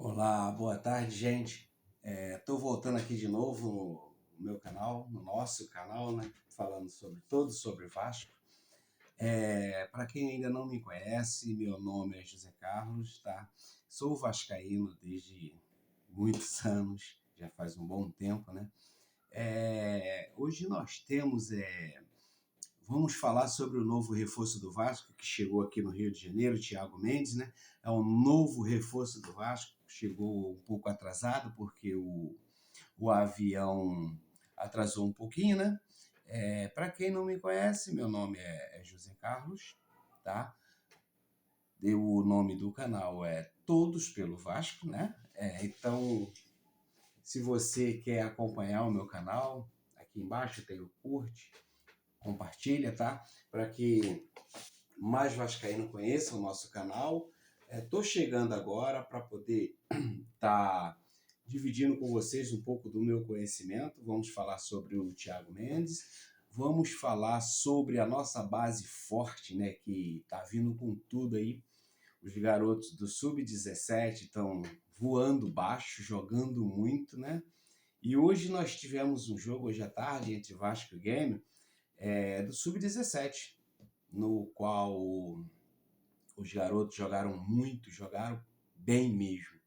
Olá, boa tarde, gente. Estou voltando aqui de novo no meu canal, no nosso canal, né? Falando sobre tudo sobre Vasco. Para quem ainda não me conhece, meu nome é José Carlos, tá? Sou vascaíno desde muitos anos, já faz um bom tempo, né? Hoje nós temos Vamos falar sobre o novo reforço do Vasco, que chegou aqui no Rio de Janeiro, Thiago Mendes, né? É um novo reforço do Vasco, chegou um pouco atrasado, porque o avião atrasou um pouquinho, né? Para quem não me conhece, meu nome é José Carlos, tá? O nome do canal é Todos pelo Vasco, né? Então, se você quer acompanhar o meu canal, aqui embaixo tem o curte, compartilha, tá? Para que mais vascaíno conheça o nosso canal. Estou chegando agora para poder estar dividindo com vocês um pouco do meu conhecimento. Vamos falar sobre o Thiago Mendes, vamos falar sobre a nossa base forte, né, que está vindo com tudo aí. Os garotos do Sub-17 estão voando baixo, jogando muito, né? E hoje nós tivemos um jogo, hoje à tarde, entre Vasco e Grêmio, do Sub-17, no qual os garotos jogaram muito, jogaram bem mesmo.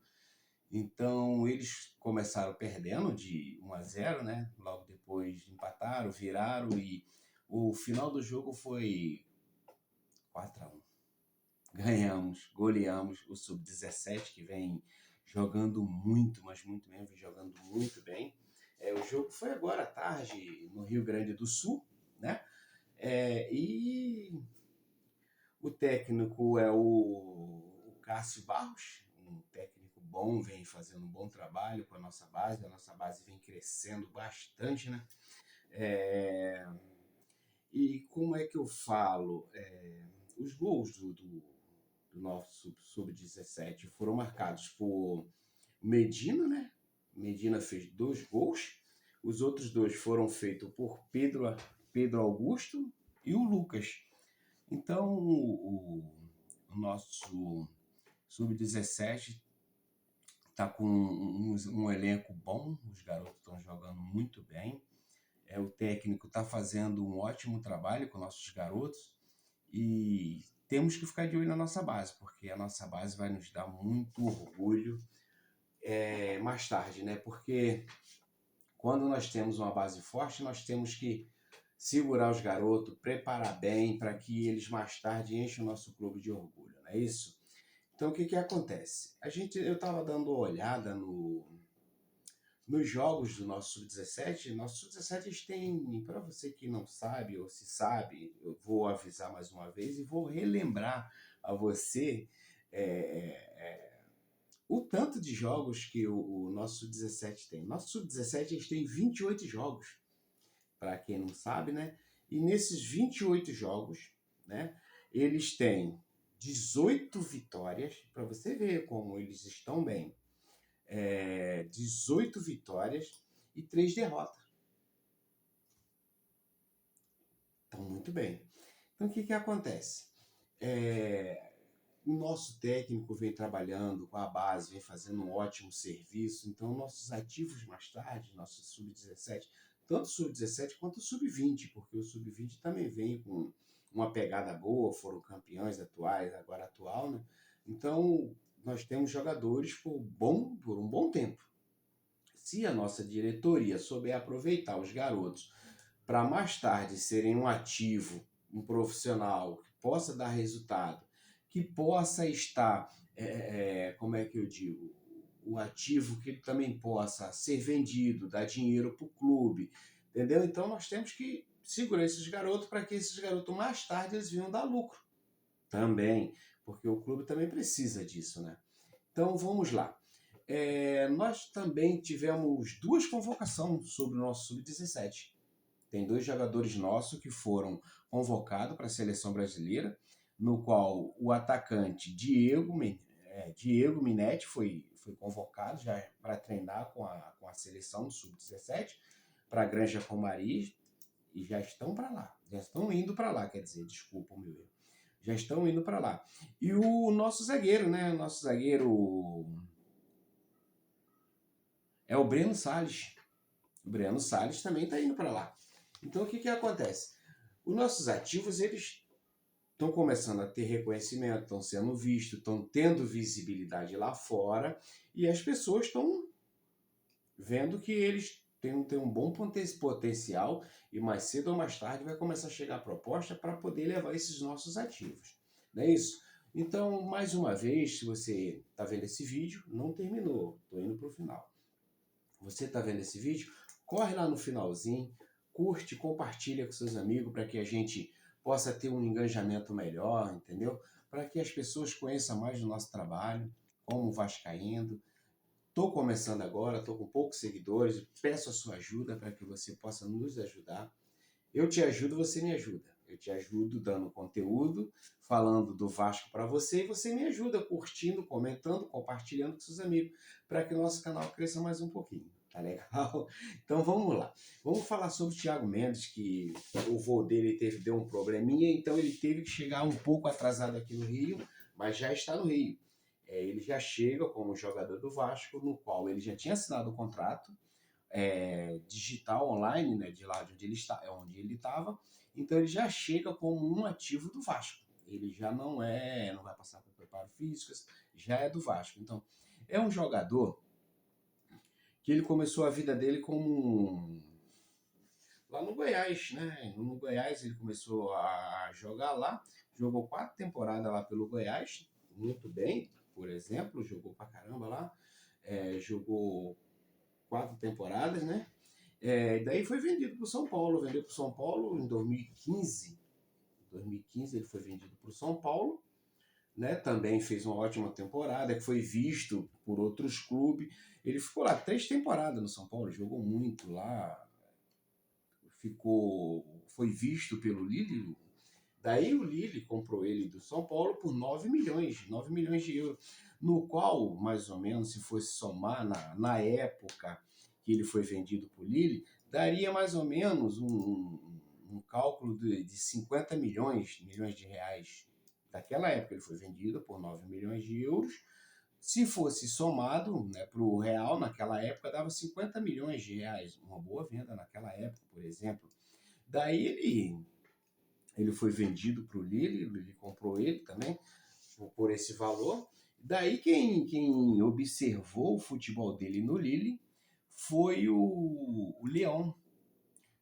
Então eles começaram perdendo de 1-0, né? Logo depois empataram, viraram e o final do jogo foi 4-1. Ganhamos, goleamos o Sub-17 que vem jogando muito, mas muito mesmo, vem jogando muito bem. O jogo foi agora à tarde no Rio Grande do Sul, né? E o técnico é o Cássio Barros, um técnico bom, vem fazendo um bom trabalho com a nossa base vem crescendo bastante, né? E como é que eu falo? Os gols do nosso Sub-17 foram marcados por Medina, né? Medina fez 2 gols, os outros 2 foram feitos por Pedro Augusto e o Lucas. Então, o nosso Sub-17 está com um elenco bom, os garotos estão jogando muito bem. O técnico está fazendo um ótimo trabalho com nossos garotos e temos que ficar de olho na nossa base, porque a nossa base vai nos dar muito orgulho mais tarde, né? Porque quando nós temos uma base forte, nós temos que segurar os garotos, preparar bem para que eles mais tarde enchem o nosso clube de orgulho, não é isso? Então o que acontece? Eu estava dando uma olhada nos jogos do nosso Sub-17. Nosso Sub-17 eles têm, para você que não sabe ou se sabe, eu vou avisar mais uma vez e vou relembrar a você o tanto de jogos que o nosso Sub-17 tem. Nosso Sub-17 eles têm 28 jogos, para quem não sabe, né? E nesses 28 jogos, né, eles têm 18 vitórias, para você ver como eles estão bem. 18 vitórias e 3 derrotas. Estão muito bem. Então, o que acontece? O nosso técnico vem trabalhando com a base, vem fazendo um ótimo serviço. Então, nossos ativos mais tarde, nosso Sub-17, tanto o Sub-17 quanto o Sub-20, porque o Sub-20 também vem com uma pegada boa, foram campeões atuais, agora atual, né? Então, nós temos jogadores por um bom tempo. Se a nossa diretoria souber aproveitar os garotos para mais tarde serem um ativo, um profissional que possa dar resultado, que possa estar, como é que eu digo, o ativo que ele também possa ser vendido, dar dinheiro para o clube, entendeu? Então nós temos que segurar esses garotos para que esses garotos mais tarde eles venham dar lucro também, porque o clube também precisa disso, né? Então vamos lá. Nós também tivemos 2 convocações sobre o nosso Sub-17. Tem 2 jogadores nossos que foram convocados para a seleção brasileira, no qual o atacante Diego Minetti foi convocado já para treinar com a seleção do Sub-17 para a Granja Comari e já estão para lá. Já estão indo para lá, quer dizer, desculpa o meu erro. Já estão indo para lá. E o nosso zagueiro, né? O nosso zagueiro é o Breno Salles. O Breno Salles também está indo para lá. Então, o que acontece? Os nossos ativos, eles estão começando a ter reconhecimento, estão sendo vistos, estão tendo visibilidade lá fora, e as pessoas estão vendo que eles têm um bom potencial, e mais cedo ou mais tarde vai começar a chegar a proposta para poder levar esses nossos ativos. Não é isso? Então, mais uma vez, se você está vendo esse vídeo, não terminou, estou indo para o final. Você está vendo esse vídeo? Corre lá no finalzinho, curte, compartilha com seus amigos para que a gente possa ter um engajamento melhor, entendeu? Para que as pessoas conheçam mais do nosso trabalho, como vascaíno. Estou começando agora, estou com poucos seguidores, peço a sua ajuda para que você possa nos ajudar. Eu te ajudo, você me ajuda. Eu te ajudo dando conteúdo, falando do Vasco para você, e você me ajuda curtindo, comentando, compartilhando com seus amigos, para que o nosso canal cresça mais um pouquinho. Tá legal? Então vamos lá. Vamos falar sobre o Thiago Mendes, que o voo dele deu um probleminha, então ele teve que chegar um pouco atrasado aqui no Rio, mas já está no Rio. Ele já chega como jogador do Vasco, no qual ele já tinha assinado o contrato, digital online, né, de lá de onde ele estava, então ele já chega como um ativo do Vasco. Ele já não vai passar por preparo físico, já é do Vasco. Então, é um jogador que ele começou a vida dele como lá no Goiás, né? No Goiás ele começou a jogar lá, jogou 4 temporadas lá pelo Goiás, muito bem, por exemplo, jogou pra caramba lá, jogou 4 temporadas, né? Daí foi vendido para o São Paulo, vendeu para o São Paulo em 2015. Em 2015 ele foi vendido para o São Paulo, né? Também fez uma ótima temporada, que foi visto por outros clubes. Ele ficou lá 3 temporadas no São Paulo, jogou muito lá, foi visto pelo Lille. Daí o Lille comprou ele do São Paulo por 9 milhões de euros, no qual, mais ou menos, se fosse somar na época que ele foi vendido para o Lille, daria mais ou menos um cálculo de 50 milhões de reais. Daquela época ele foi vendido por 9 milhões de euros. Se fosse somado, né, para o real, naquela época, dava 50 milhões de reais. Uma boa venda naquela época, por exemplo. Daí ele foi vendido para o Lille, ele comprou ele também por esse valor. Daí quem observou o futebol dele no Lille foi o Leão.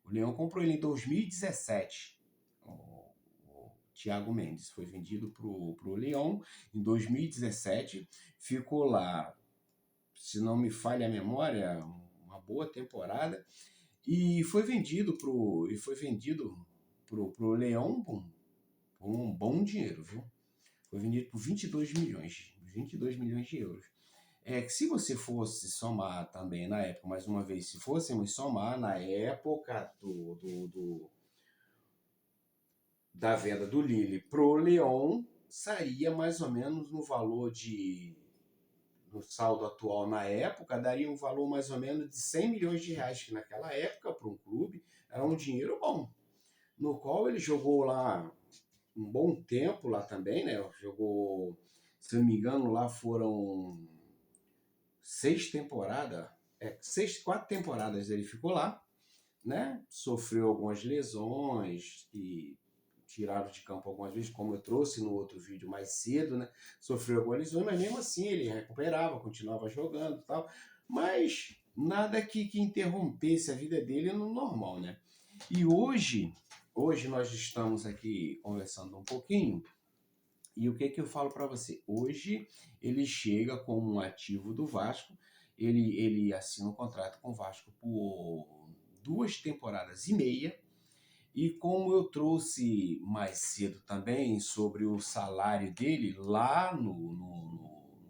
O Leão comprou ele em 2017. O Thiago Mendes foi vendido para o Leão em 2017. Ficou lá, se não me falha a memória, uma boa temporada. E foi vendido pro Leão por um bom dinheiro, viu? Foi vendido por 22 milhões de euros. Que se você fosse somar também na época, mais uma vez, se fôssemos somar na época da venda do Lille pro Lyon, sairia mais ou menos no valor no saldo atual na época, daria um valor mais ou menos de 100 milhões de reais, que naquela época, para um clube, era um dinheiro bom. No qual ele jogou lá um bom tempo lá também, né? Jogou, se não me engano, lá foram 4 temporadas ele ficou lá, né? Sofreu algumas lesões e tiraram de campo algumas vezes, como eu trouxe no outro vídeo mais cedo, né? Sofreu algumas lesões, mas mesmo assim ele recuperava, continuava jogando e tal. Mas nada que interrompesse a vida dele no normal, né? E hoje nós estamos aqui conversando um pouquinho, e o que eu falo para você? Hoje ele chega como um ativo do Vasco, ele assina um contrato com o Vasco por 2 temporadas e meia, e como eu trouxe mais cedo também sobre o salário dele, lá no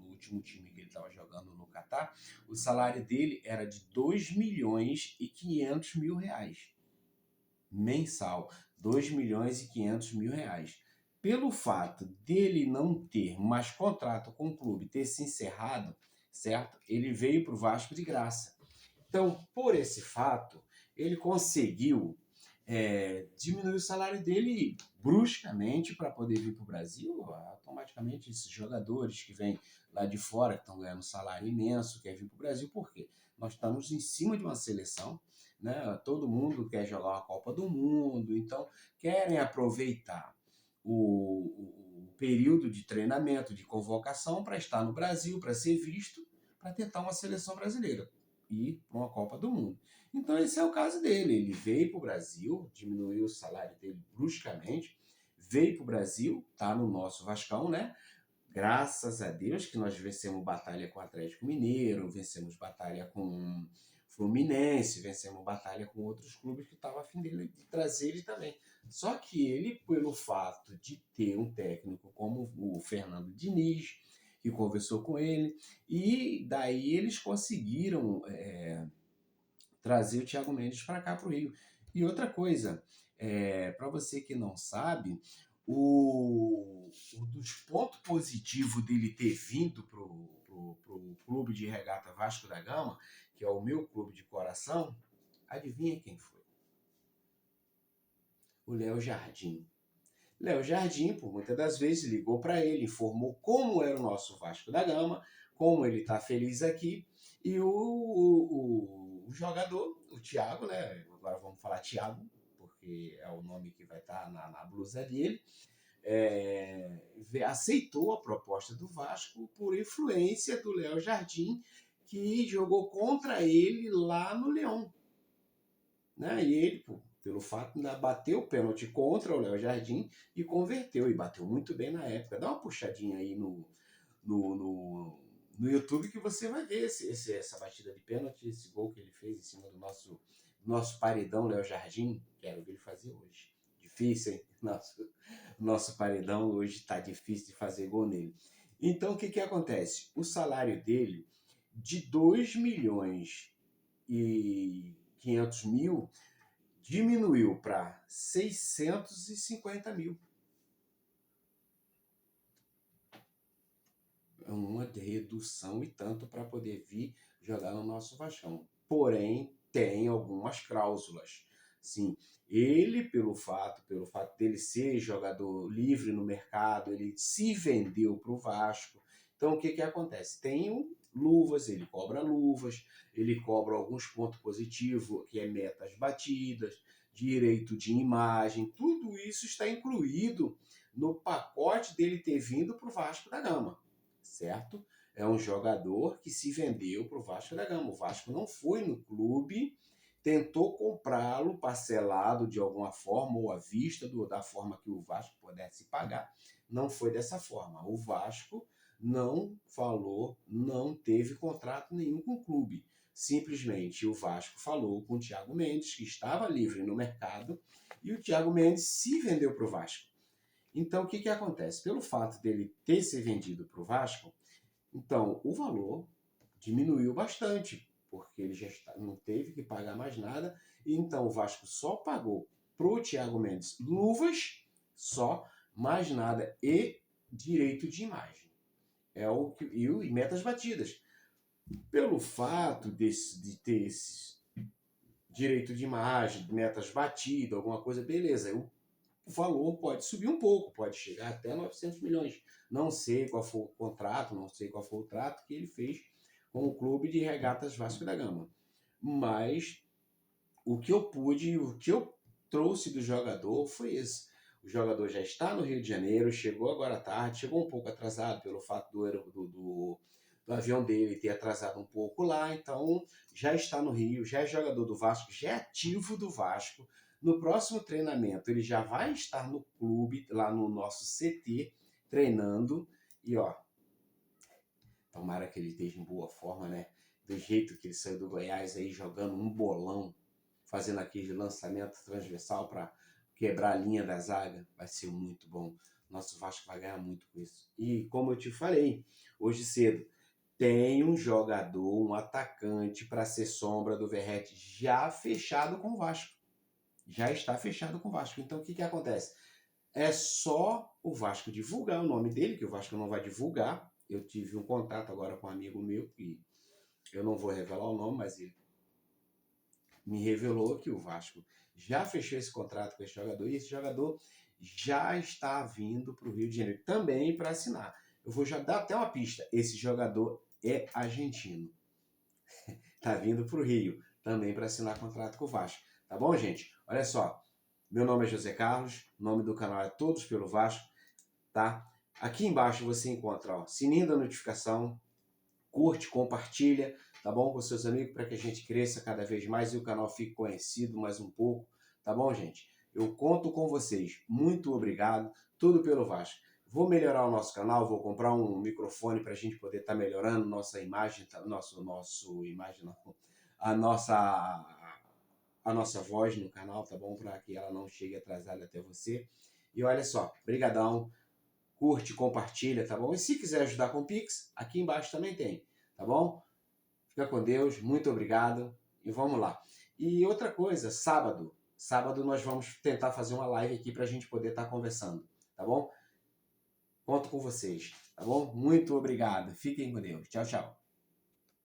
último time que ele estava jogando no Catar, o salário dele era de 2 milhões e 500 mil reais mensal. 2 milhões e 500 mil reais. Pelo fato dele não ter mais contrato com o clube, ter se encerrado, certo? Ele veio para o Vasco de graça. Então, por esse fato, ele conseguiu diminuir o salário dele bruscamente para poder vir para o Brasil. Automaticamente, esses jogadores que vêm lá de fora, que estão ganhando um salário imenso, querem vir para o Brasil. Por quê? Nós estamos em cima de uma seleção, né? Todo mundo quer jogar uma Copa do Mundo, então querem aproveitar o período de treinamento, de convocação, para estar no Brasil, para ser visto, para tentar uma seleção brasileira e para uma Copa do Mundo. Então esse é o caso dele. Ele veio para o Brasil, diminuiu o salário dele bruscamente, veio para o Brasil, está no nosso Vascão, né? Graças a Deus que nós vencemos batalha com o Atlético Mineiro, vencemos batalha com Fluminense, vencemos batalha com outros clubes que estavam a fim de trazer ele também. Só que ele, pelo fato de ter um técnico como o Fernando Diniz, que conversou com ele, e daí eles conseguiram trazer o Thiago Mendes para cá, para o Rio. E outra coisa, para você que não sabe, um dos pontos positivos dele ter vindo para o clube de regata Vasco da Gama, que é o meu clube de coração, adivinha quem foi? O Léo Jardim. Léo Jardim, por muitas das vezes, ligou para ele, informou como era o nosso Vasco da Gama, como ele está feliz aqui, e o jogador, o Thiago, né? Agora vamos falar Thiago, porque é o nome que vai estar na blusa dele, aceitou a proposta do Vasco por influência do Léo Jardim, que jogou contra ele lá no Leão. Né? E ele, pelo fato de bater o pênalti contra o Léo Jardim e converteu, e bateu muito bem na época. Dá uma puxadinha aí no, no, no YouTube que você vai ver essa batida de pênalti, esse gol que ele fez em cima do nosso paredão Léo Jardim. Quero ver ele fazer hoje. Difícil, hein? Nosso paredão hoje está difícil de fazer gol nele. Então, o que acontece? O salário dele, de 2 milhões e 500 mil, diminuiu para 650 mil. É uma redução e tanto para poder vir jogar no nosso Vascão. Porém, tem algumas cláusulas. Sim, ele, pelo fato dele ser jogador livre no mercado, ele se vendeu para o Vasco. Então, o que acontece? Tem luvas, ele cobra luvas, ele cobra alguns pontos positivos, que é metas batidas, direito de imagem, tudo isso está incluído no pacote dele ter vindo para o Vasco da Gama, certo? É um jogador que se vendeu para o Vasco da Gama. O Vasco não foi no clube, tentou comprá-lo parcelado de alguma forma ou à vista da forma que o Vasco pudesse pagar. Não foi dessa forma. O Vasco não falou, não teve contrato nenhum com o clube. Simplesmente o Vasco falou com o Thiago Mendes, que estava livre no mercado, e o Thiago Mendes se vendeu para o Vasco. Então, o que acontece? Pelo fato dele ter se vendido para o Vasco, então o valor diminuiu bastante, porque ele já não teve que pagar mais nada, e então o Vasco só pagou para o Thiago Mendes luvas, só, mais nada, e direito de imagem. E metas batidas. Pelo fato de ter esse direito de imagem, metas batidas, alguma coisa, beleza, o valor pode subir um pouco, pode chegar até 900 milhões. Não sei qual foi o contrato, não sei qual foi o trato que ele fez com o Clube de Regatas Vasco da Gama. Mas o que eu trouxe do jogador foi esse. O jogador já está no Rio de Janeiro, chegou agora à tarde, chegou um pouco atrasado pelo fato do avião dele ter atrasado um pouco lá, então já está no Rio, já é jogador do Vasco, já é ativo do Vasco. No próximo treinamento ele já vai estar no clube, lá no nosso CT, treinando, e ó, tomara que ele esteja em boa forma, né? Do jeito que ele saiu do Goiás aí, jogando um bolão, fazendo aquele lançamento transversal para quebrar a linha da zaga, vai ser muito bom. Nosso Vasco vai ganhar muito com isso. E como eu te falei hoje cedo, tem um jogador, um atacante para ser sombra do Verratti já fechado com o Vasco. Já está fechado com o Vasco. Então o que acontece? É só o Vasco divulgar o nome dele, que o Vasco não vai divulgar. Eu tive um contato agora com um amigo meu, que eu não vou revelar o nome, mas ele me revelou que o Vasco já fechou esse contrato com esse jogador, e esse jogador já está vindo para o Rio de Janeiro também para assinar. Eu vou já dar até uma pista. Esse jogador é argentino. tá vindo para o Rio também para assinar contrato com o Vasco. Tá bom, gente? Olha só, meu nome é José Carlos, o nome do canal é Todos pelo Vasco, tá? Aqui embaixo você encontra, ó, sininho da notificação, curte, compartilha, tá bom, com seus amigos para que a gente cresça cada vez mais e o canal fique conhecido mais um pouco, tá bom, gente? Eu conto com vocês. Muito obrigado. Tudo pelo Vasco. Vou melhorar o nosso canal, vou comprar um microfone para a gente poder estar melhorando nossa imagem, imagem não, a nossa voz no canal, tá bom? Para que ela não chegue atrasada até você. E olha só, brigadão, curte, compartilha, tá bom? E se quiser ajudar com o Pix, aqui embaixo também tem, tá bom? Fica com Deus, muito obrigado e vamos lá. E outra coisa, sábado nós vamos tentar fazer uma live aqui para a gente poder estar conversando, tá bom? Conto com vocês, tá bom? Muito obrigado, fiquem com Deus. Tchau, tchau.